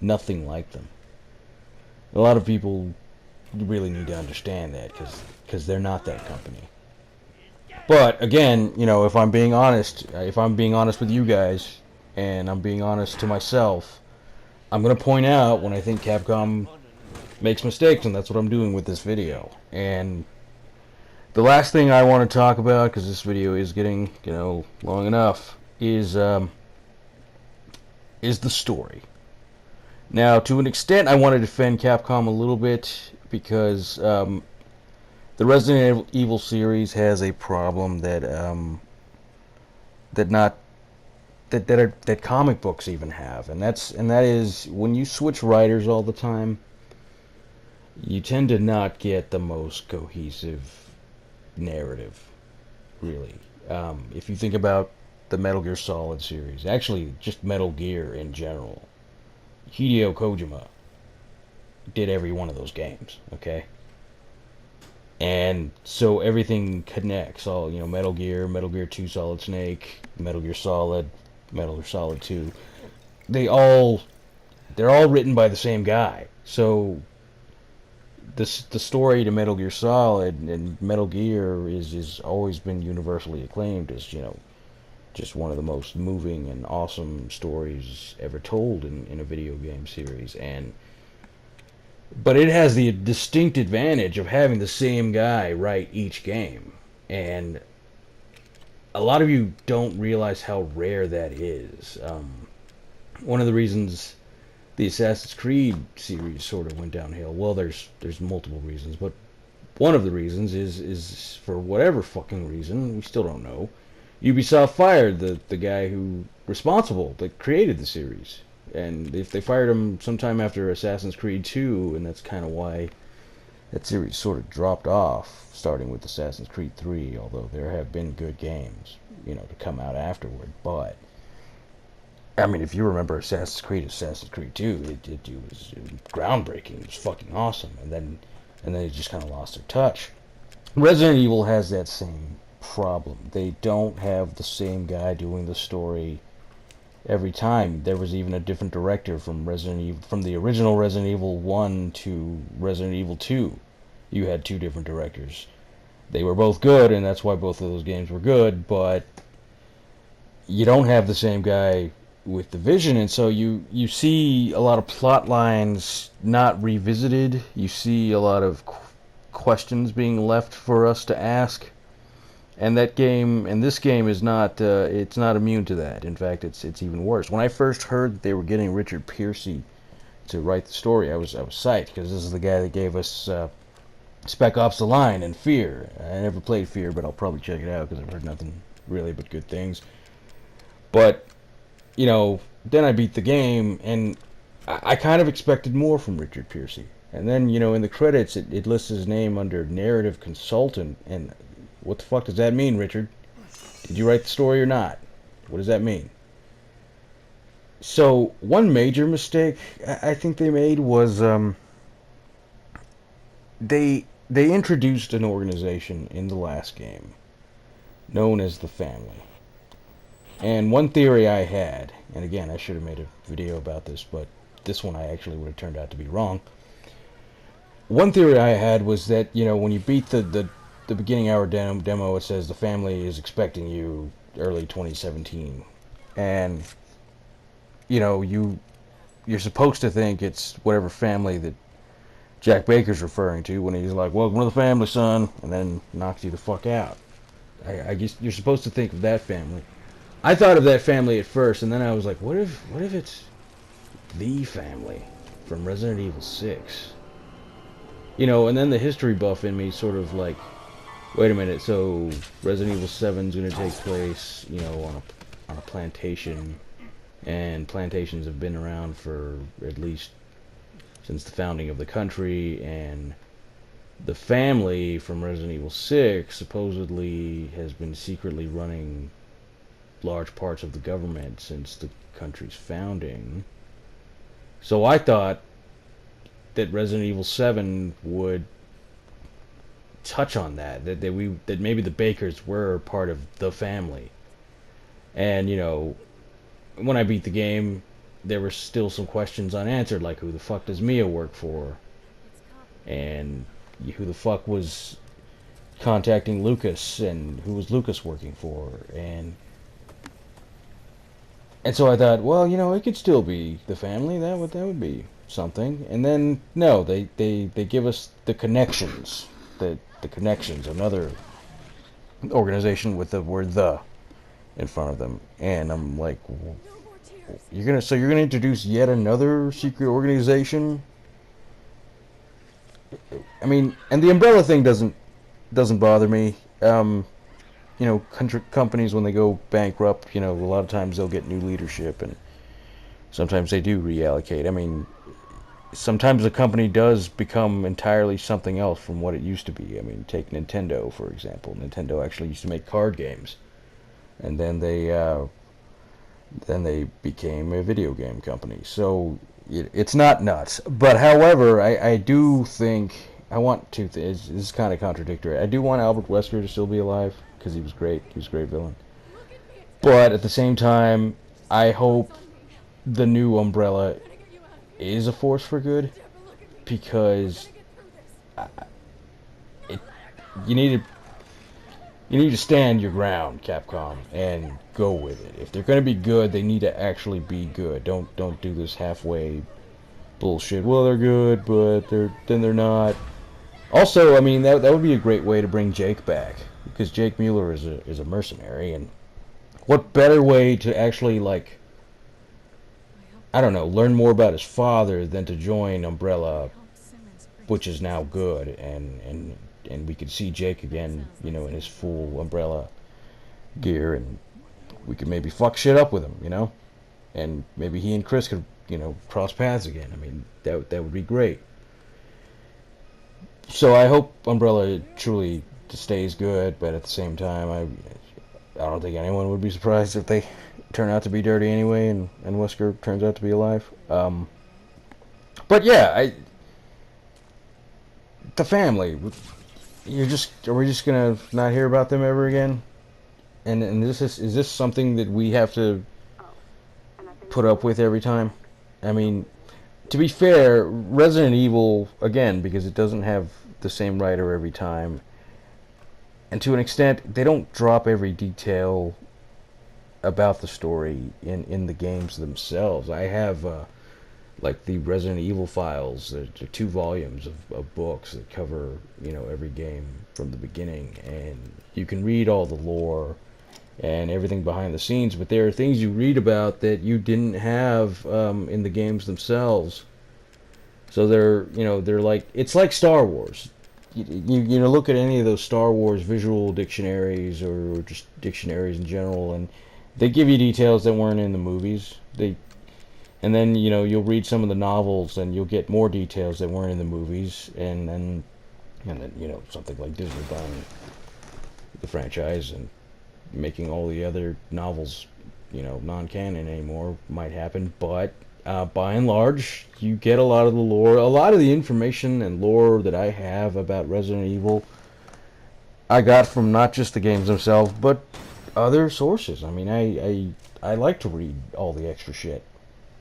Nothing like them. A lot of people really need to understand that, because they're not that company. But again, you know, if I'm being honest with you guys, and I'm being honest to myself, I'm going to point out when I think Capcom makes mistakes, and that's what I'm doing with this video. And the last thing I want to talk about, because this video is getting, you know, long enough, is the story. Now, to an extent, I want to defend Capcom a little bit, because the Resident Evil series has a problem that comic books even have, and that is when you switch writers all the time, you tend to not get the most cohesive narrative, really. If you think about the Metal Gear Solid series, actually just Metal Gear in general, Hideo Kojima did every one of those games, okay? And so everything connects, all, you know, Metal Gear 2 Solid Snake, Metal Gear Solid, Metal Gear Solid 2, they're all written by the same guy. So the story to Metal Gear Solid and Metal Gear is always been universally acclaimed as, you know, just one of the most moving and awesome stories ever told in a video game series. But it has the distinct advantage of having the same guy write each game. And a lot of you don't realize how rare that is. One of the reasons the Assassin's Creed series sort of went downhill. Well, there's multiple reasons, but one of the reasons is for whatever fucking reason, we still don't know. Ubisoft fired the guy who responsible that created the series, and if they fired him sometime after Assassin's Creed 2, and that's kind of why that series sort of dropped off, starting with Assassin's Creed 3. Although there have been good games, to come out afterward, but I mean, if you remember Assassin's Creed 2, it was groundbreaking. It was fucking awesome, and then it just kind of lost their touch. Resident Evil has that same problem. They don't have the same guy doing the story every time. There was even a different director from the original Resident Evil 1 to Resident Evil 2. You had two different directors. They were both good, and that's why both of those games were good, but you don't have the same guy with the vision, and so you see a lot of plot lines not revisited. You see a lot of questions being left for us to ask, and this game is not it's not immune to that. In fact, it's even worse. When I first heard that they were getting Richard Piercy to write the story, I was psyched, because this is the guy that gave us Spec Ops: The Line and Fear. I never played Fear, but I'll probably check it out because I've heard nothing really but good things. But then I beat the game, and I kind of expected more from Richard Piercy. And then, in the credits, it lists his name under narrative consultant, and what the fuck does that mean, Richard? Did you write the story or not? What does that mean? So, one major mistake I think they made was they introduced an organization in the last game known as the Family. And one theory I had, and again, I should have made a video about this, but this one I actually would have turned out to be wrong. One theory I had was that, when you beat the beginning hour demo, it says the family is expecting you early 2017. And, you're supposed to think it's whatever family that Jack Baker's referring to when he's like, welcome to the family, son, and then knocks you the fuck out. I guess you're supposed to think of that family. I thought of that family at first, and then I was like, what if it's the family from Resident Evil 6? And then the history buff in me sort of like, wait a minute, so Resident Evil 7's going to take place, on a plantation, and plantations have been around for at least since the founding of the country, and the family from Resident Evil 6 supposedly has been secretly running large parts of the government since the country's founding. So I thought that Resident Evil 7 would touch on that maybe the Bakers were part of the family. And when I beat the game, there were still some questions unanswered, like who the fuck does Mia work for, and who the fuck was contacting Lucas, and who was Lucas working for, and so I thought, well, it could still be the family. That would be something. And then no, they give us the connections. The connections, another organization with the word "the" in front of them, and I'm like, you're gonna introduce yet another secret organization? I mean, and the umbrella thing doesn't bother me. Companies, when they go bankrupt, a lot of times they'll get new leadership, and sometimes they do reallocate. I mean, sometimes a company does become entirely something else from what it used to be. I mean, take Nintendo, for example. Nintendo actually used to make card games, and then they became a video game company. So it's not nuts. But however, I do think I want to. This is kind of contradictory. I do want Albert Wesker to still be alive, because he was great. He was a great villain. But at the same time, I hope the new Umbrella is a force for good, because you need to stand your ground, Capcom, and go with it. If they're going to be good, they need to actually be good. Don't do this halfway bullshit. Well, they're good, but they're not. Also, I mean, that would be a great way to bring Jake back, because Jake Mueller is a mercenary, and what better way to actually, like, I don't know, learn more about his father than to join Umbrella, which is now good, and we could see Jake again, you know, in his full Umbrella gear, and we could maybe fuck shit up with him, you know, and maybe he and Chris could, you know, cross paths again. I mean, that would be great. So I hope Umbrella truly stays good, but at the same time, I don't think anyone would be surprised if they turn out to be dirty anyway, and Wesker turns out to be alive. But yeah, the family. Are we just gonna not hear about them ever again? And is this something that we have to put up with every time? I mean, to be fair, Resident Evil, again, because it doesn't have the same writer every time, and to an extent, they don't drop every detail about the story in the games themselves. I have like the Resident Evil files. They're 2 volumes of books that cover, you know, every game from the beginning, and you can read all the lore and everything behind the scenes, but there are things you read about that you didn't have in the games themselves. So they're like, it's like Star Wars. You know, look at any of those Star Wars visual dictionaries or just dictionaries in general, and they give you details that weren't in the movies. And then, you know, you'll read some of the novels and you'll get more details that weren't in the movies, and then you know, something like Disney buying the franchise and making all the other novels, you know, non-canon anymore might happen, but by and large, you get a lot of the lore, a lot of the information and lore that I have about Resident Evil, I got from not just the games themselves, but other sources. I mean, I like to read all the extra shit,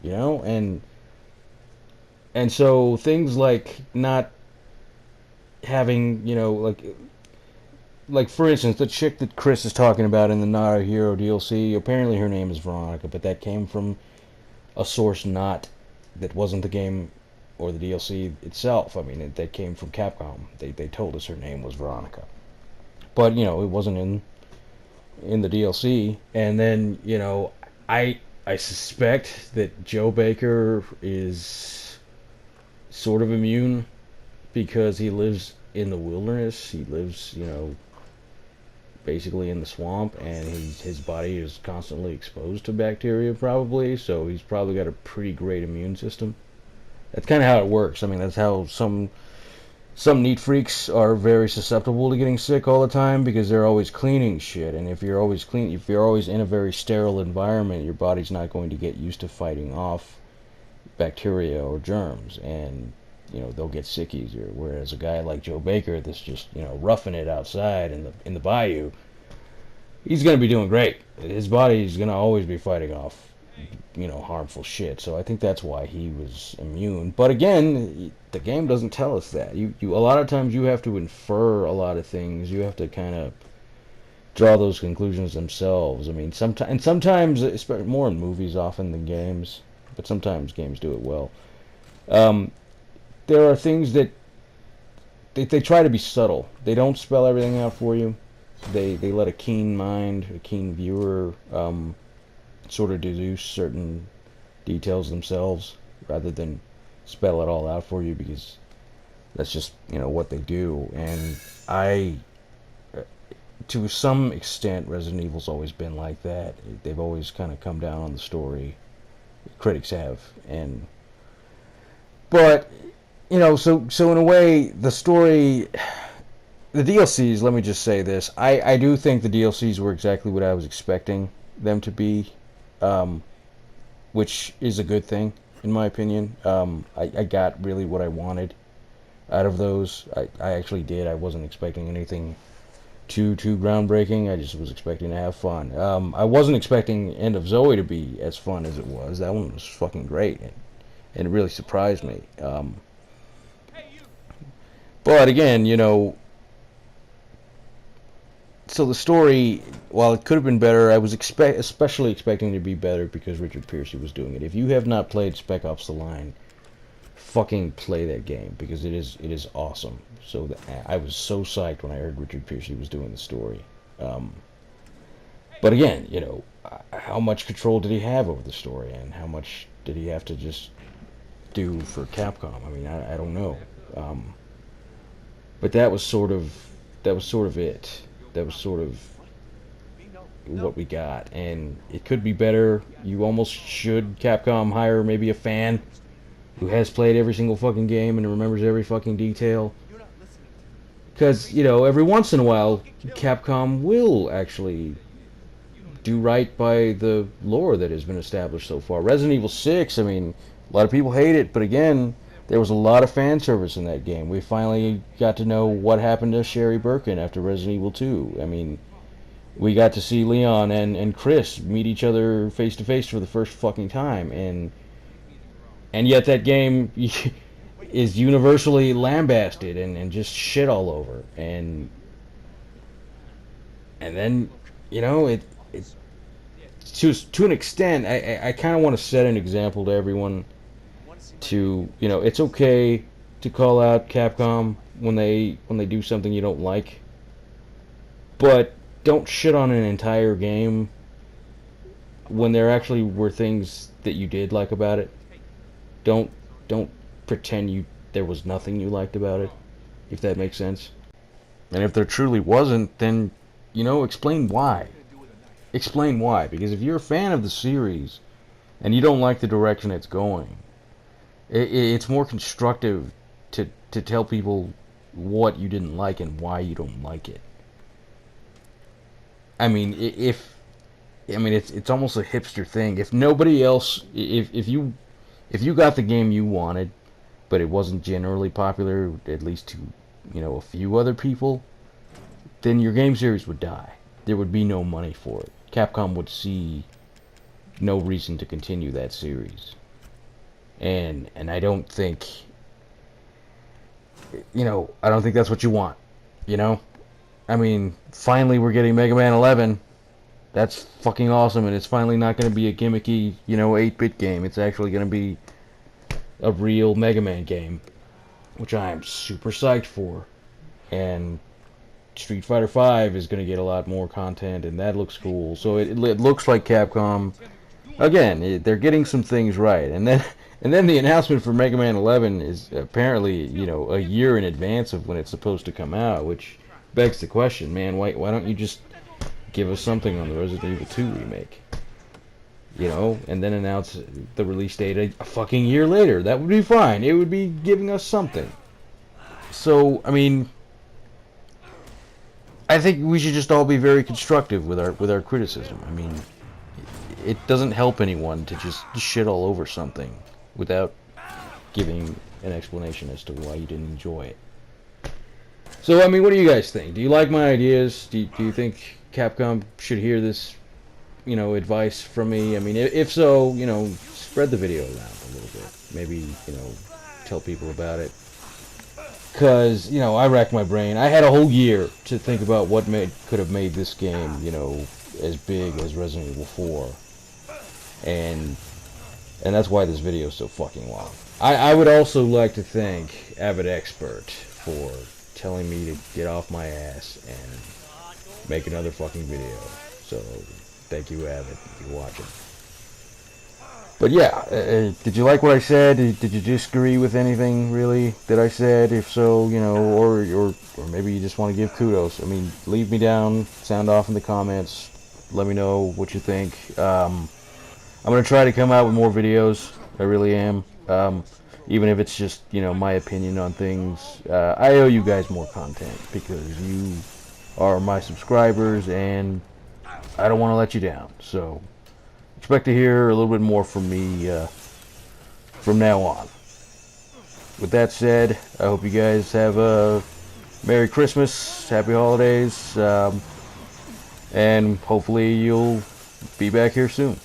you know, and so things like not having, you know, like for instance, the chick that Chris is talking about in the Not a Hero DLC, apparently her name is Veronica, but that came from a source that wasn't the game or the DLC itself. I mean, that came from Capcom. They told us her name was Veronica, but you know, it wasn't in the DLC. And then, you know, I suspect that Joe Baker is sort of immune because he lives in the wilderness. He lives, you know, basically in the swamp, and his body is constantly exposed to bacteria probably, so he's probably got a pretty great immune system. That's kind of how it works. I mean, that's how some neat freaks are very susceptible to getting sick all the time, because they're always cleaning shit, and if you're always in a very sterile environment, your body's not going to get used to fighting off bacteria or germs, and you know, they'll get sick easier. Whereas a guy like Joe Baker that's just, you know, roughing it outside in the bayou, he's gonna be doing great. His body's gonna always be fighting off, you know, harmful shit. So I think that's why he was immune. But again, the game doesn't tell us that. You a lot of times you have to infer a lot of things. You have to kind of draw those conclusions themselves. I mean, sometimes, especially more in movies often than games, but sometimes games do it well. There are things that they try to be subtle. They don't spell everything out for you. They let a keen mind, a keen viewer, sort of deduce certain details themselves rather than spell it all out for you, because that's just, you know, what they do. And to some extent, Resident Evil's always been like that. They've always kind of come down on the story. Critics have, but you know, so in a way, the story, the DLCs, let me just say this, I do think the DLCs were exactly what I was expecting them to be, which is a good thing, in my opinion. I got really what I wanted out of those. I actually did. I wasn't expecting anything too groundbreaking. I just was expecting to have fun. I wasn't expecting End of Zoe to be as fun as it was. That one was fucking great, and it really surprised me. But again, you know, so the story, while it could have been better, I was especially expecting it to be better because Richard Piercy was doing it. If you have not played Spec Ops: The Line, fucking play that game because it is awesome. So I was so psyched when I heard Richard Pearcey was doing the story. But again, you know, how much control did he have over the story, and how much did he have to just do for Capcom? I mean, I don't know. But that was sort of it. That was sort of what we got, and it could be better. You almost should Capcom hire maybe a fan who has played every single fucking game and remembers every fucking detail. Because, you know, every once in a while, Capcom will actually do right by the lore that has been established so far. Resident Evil 6, I mean, a lot of people hate it, but again, there was a lot of fan service in that game. We finally got to know what happened to Sherry Birkin after Resident Evil 2. I mean, we got to see Leon and Chris meet each other face to face for the first fucking time, and yet that game is universally lambasted and just shit all over. And then, you know, it to an extent, I kind of want to set an example to everyone. To, you know, it's okay to call out Capcom when they do something you don't like, but don't shit on an entire game when there actually were things that you did like about it. Don't pretend there was nothing you liked about it, if that makes sense. And if there truly wasn't, then, you know, explain why. Explain why, because if you're a fan of the series and you don't like the direction it's going, it's more constructive to tell people what you didn't like and why you don't like it. I mean, it's almost a hipster thing. If nobody else, if you got the game you wanted, but it wasn't generally popular, at least to, you know, a few other people, then your game series would die. There would be no money for it. Capcom would see no reason to continue that series. And I don't think, you know, I don't think that's what you want, you know? I mean, finally we're getting Mega Man 11. That's fucking awesome, and it's finally not going to be a gimmicky, you know, 8-bit game. It's actually going to be a real Mega Man game, which I am super psyched for. And Street Fighter V is going to get a lot more content, and that looks cool. So it looks like Capcom, again, they're getting some things right. And then the announcement for Mega Man 11 is apparently, you know, a year in advance of when it's supposed to come out, which begs the question, man, why don't you just give us something on the Resident Evil 2 remake? You know, and then announce the release date a fucking year later. That would be fine. It would be giving us something. So, I mean, I think we should just all be very constructive with our criticism. I mean, it doesn't help anyone to just shit all over something without giving an explanation as to why you didn't enjoy it. So, I mean, what do you guys think? Do you like my ideas? Do you think Capcom should hear this, you know, advice from me? I mean, if so, you know, spread the video around a little bit. Maybe, you know, tell people about it. Because, you know, I racked my brain. I had a whole year to think about what could have made this game, you know, as big as Resident Evil 4. And that's why this video is so fucking long. I would also like to thank Avid Expert for telling me to get off my ass and make another fucking video. So, thank you, Avid, if you're watching. But yeah, did you like what I said? Did you disagree with anything, really, that I said? If so, you know, or maybe you just want to give kudos. I mean, leave me down, sound off in the comments. Let me know what you think. I'm going to try to come out with more videos. I really am. Even if it's just, you know, my opinion on things. I owe you guys more content because you are my subscribers and I don't want to let you down. So, expect to hear a little bit more from me from now on. With that said, I hope you guys have a Merry Christmas, Happy Holidays, and hopefully you'll be back here soon.